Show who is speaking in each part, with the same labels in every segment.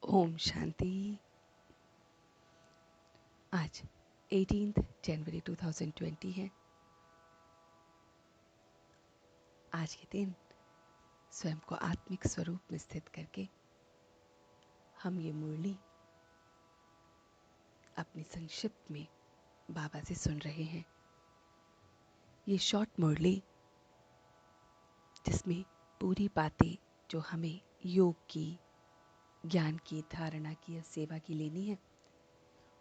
Speaker 1: ओम शांति। आज 18 जनवरी 2020 है। आज के दिन स्वयं को आत्मिक स्वरूप में स्थित करके हम ये मुरली अपनी संक्षिप्त में बाबा से सुन रहे हैं। ये शॉर्ट मुरली जिसमें पूरी बातें जो हमें योग की, ज्ञान की, धारणा की या सेवा की लेनी है,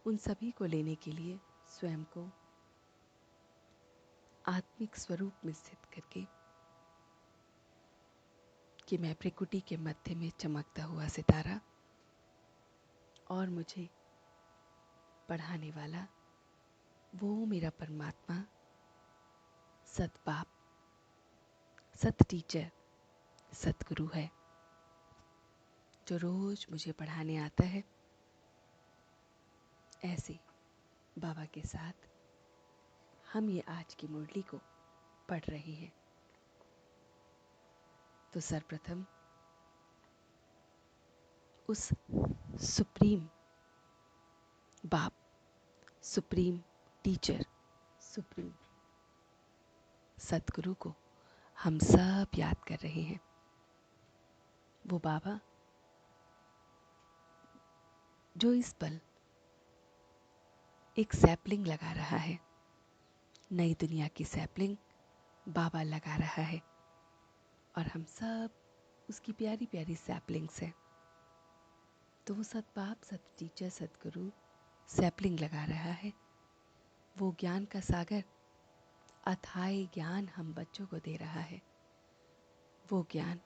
Speaker 1: उन सभी को लेने के लिए स्वयं को आत्मिक स्वरूप में स्थित करके कि मैं प्रकृति के मध्य में चमकता हुआ सितारा और मुझे पढ़ाने वाला वो मेरा परमात्मा, सत बाप, सत टीचर, सतगुरु है जो रोज मुझे पढ़ाने आता है। ऐसे बाबा के साथ हम ये आज की मुरली को पढ़ रहे हैं। तो सर्वप्रथम उस सुप्रीम बाप, सुप्रीम टीचर, सुप्रीम सतगुरु को हम सब याद कर रहे हैं। वो बाबा जो इस पल एक सैपलिंग लगा रहा है, नई दुनिया की सैपलिंग बाबा लगा रहा है और हम सब उसकी प्यारी प्यारी सैपलिंग्स हैं। तो वो सत बाप, सत टीचर, सतगुरु सैपलिंग लगा रहा है। वो ज्ञान का सागर, अथाह ज्ञान हम बच्चों को दे रहा है। वो ज्ञान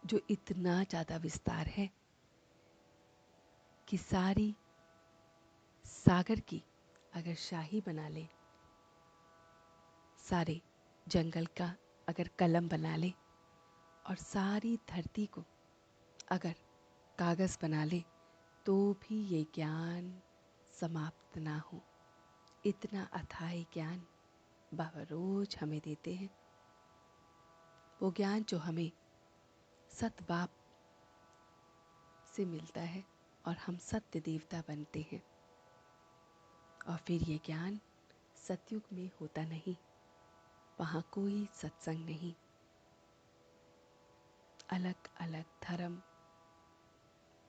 Speaker 1: जो इतना ज़्यादा विस्तार है कि सारी सागर की अगर शाही बना ले, सारे जंगल का अगर कलम बना ले और सारी धरती को अगर कागज़ बना ले तो भी ये ज्ञान समाप्त ना हो। इतना अथाह ज्ञान बाबा रोज हमें देते हैं। वो ज्ञान जो हमें सत बाप से मिलता है और हम सत्य देवता बनते हैं। और फिर ये ज्ञान सतयुग में होता नहीं, वहाँ कोई सत्संग नहीं। अलग अलग धर्म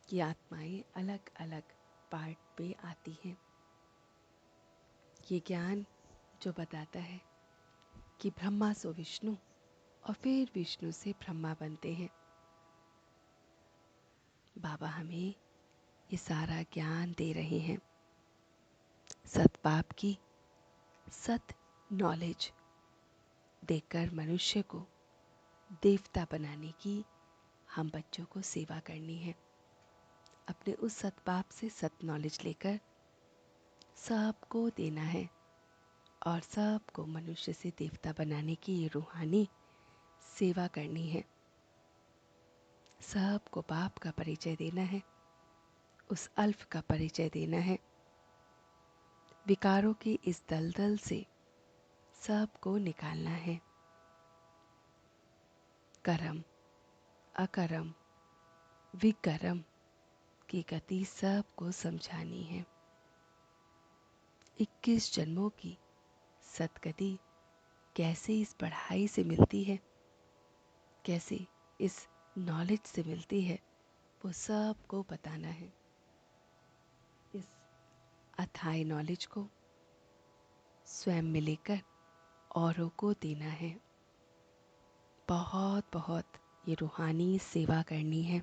Speaker 1: की आत्माएं अलग अलग पार्ट पे आती हैं। ये ज्ञान जो बताता है कि ब्रह्मा सो विष्णु और फिर विष्णु से ब्रह्मा बनते हैं। बाबा हमें ये सारा ज्ञान दे रहे हैं। सत बाप की सत नॉलेज देकर मनुष्य को देवता बनाने की हम बच्चों को सेवा करनी है। अपने उस सत बाप से सत नॉलेज लेकर सबको देना है और सबको मनुष्य से देवता बनाने की ये रूहानी सेवा करनी है। सबको बाप का परिचय देना है, उस अल्फ का परिचय देना है। विकारों की इस दलदल से सबको निकालना है। कर्म, अकर्म, विकर्म की गति सबको समझानी है। 21 जन्मों की सदगति कैसे इस पढ़ाई से मिलती है, कैसे इस नॉलेज से मिलती है, वो सबको बताना है। इस अथाह नॉलेज को स्वयं में लेकर औरों को देना है। बहुत बहुत ये रूहानी सेवा करनी है।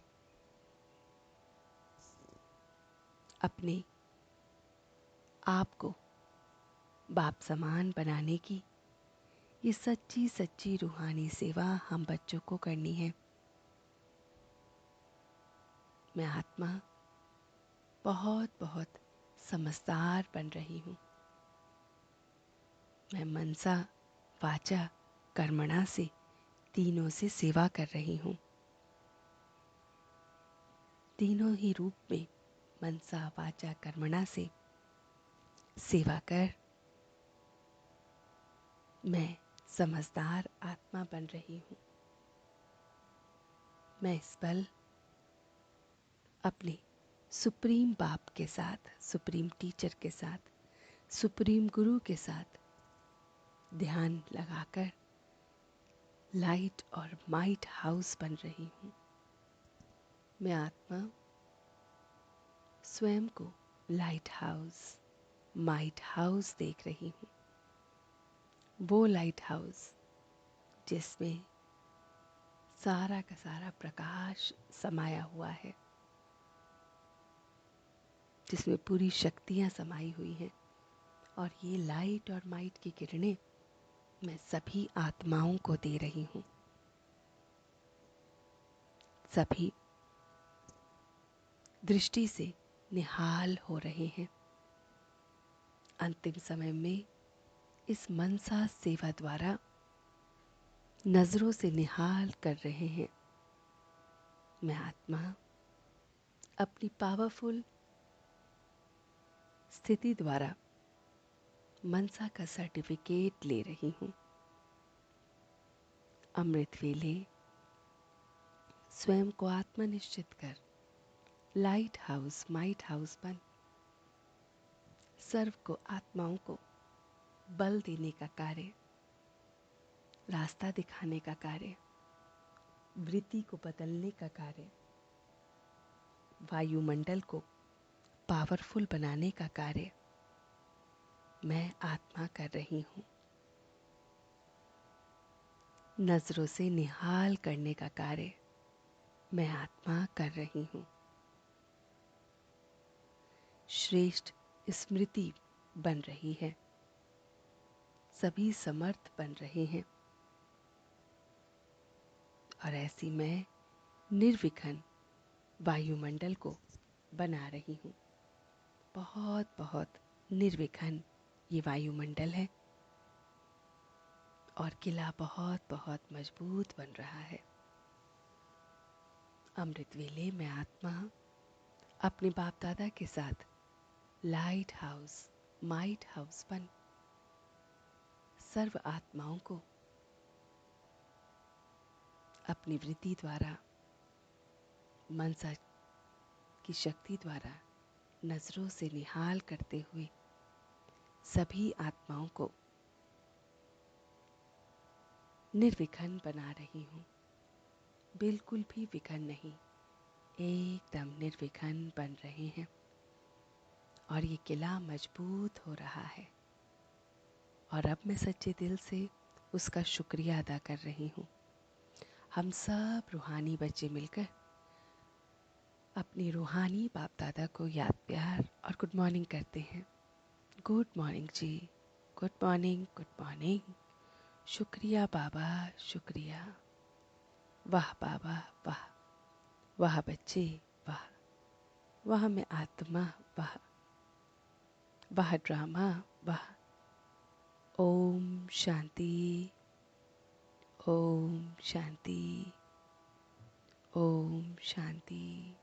Speaker 1: अपने आप को बाप समान बनाने की ये सच्ची सच्ची रूहानी सेवा हम बच्चों को करनी है। मैं आत्मा बहुत बहुत समझदार बन रही हूँ। मैं मनसा, वाचा, कर्मणा से तीनों से सेवा कर रही हूँ। तीनों ही रूप में मनसा, वाचा, कर्मणा से सेवा कर मैं समझदार आत्मा बन रही हूँ। मैं इस पल अपने सुप्रीम बाप के साथ, सुप्रीम टीचर के साथ, सुप्रीम गुरु के साथ ध्यान लगाकर लाइट और माइट हाउस बन रही हूँ। मैं आत्मा स्वयं को लाइट हाउस, माइट हाउस देख रही हूँ। वो लाइट हाउस जिसमें सारा का सारा प्रकाश समाया हुआ है, जिसमें पूरी शक्तियाँ समाई हुई हैं। और ये लाइट और माइट की किरणें मैं सभी आत्माओं को दे रही हूँ। सभी दृष्टि से निहाल हो रहे हैं। अंतिम समय में इस मनसा सेवा द्वारा नजरों से निहाल कर रहे हैं। मैं आत्मा अपनी पावरफुल स्थिति द्वारा मनसा का सर्टिफिकेट ले रही हूँ। अमृत वेले स्वयं को आत्मनिश्चित कर लाइट हाउस, माइट हाउस बन सर्व को, आत्माओं को बल देने का कार्य, रास्ता दिखाने का कार्य, वृत्ति को बदलने का कार्य, वायुमंडल को पावरफुल बनाने का कार्य मैं आत्मा कर रही हूँ। नजरों से निहाल करने का कार्य मैं आत्मा कर रही हूँ। श्रेष्ठ स्मृति बन रही है, सभी समर्थ बन रहे हैं और ऐसी मैं निर्विघ्न वायुमंडल को बना रही हूँ। बहुत बहुत निर्विघ्न ये वायुमंडल है और किला बहुत बहुत मजबूत बन रहा है। अमृत वेले में आत्मा अपने बाप दादा के साथ लाइट हाउस, माइट हाउस बन सर्व आत्माओं को अपनी वृत्ति द्वारा, मनसा की शक्ति द्वारा नजरों से निहाल करते हुए सभी आत्माओं को निर्विघ्न बना रही हूँ। बिल्कुल भी विघ्न नहीं, एकदम निर्विघ्न बन रहे हैं और ये किला मजबूत हो रहा है। और अब मैं सच्चे दिल से उसका शुक्रिया अदा कर रही हूँ। हम सब रूहानी बच्चे मिलकर अपनी रूहानी बाप दादा को याद, प्यार और गुड मॉर्निंग करते हैं। गुड मॉर्निंग जी, गुड मॉर्निंग, गुड मॉर्निंग। शुक्रिया बाबा, शुक्रिया। वाह बाबा, वाह। वाह बच्चे, वाह। वाह मैं आत्मा, वाह। वाह ड्रामा, वाह। ओम शांति, ओम शांति, ओम शांति।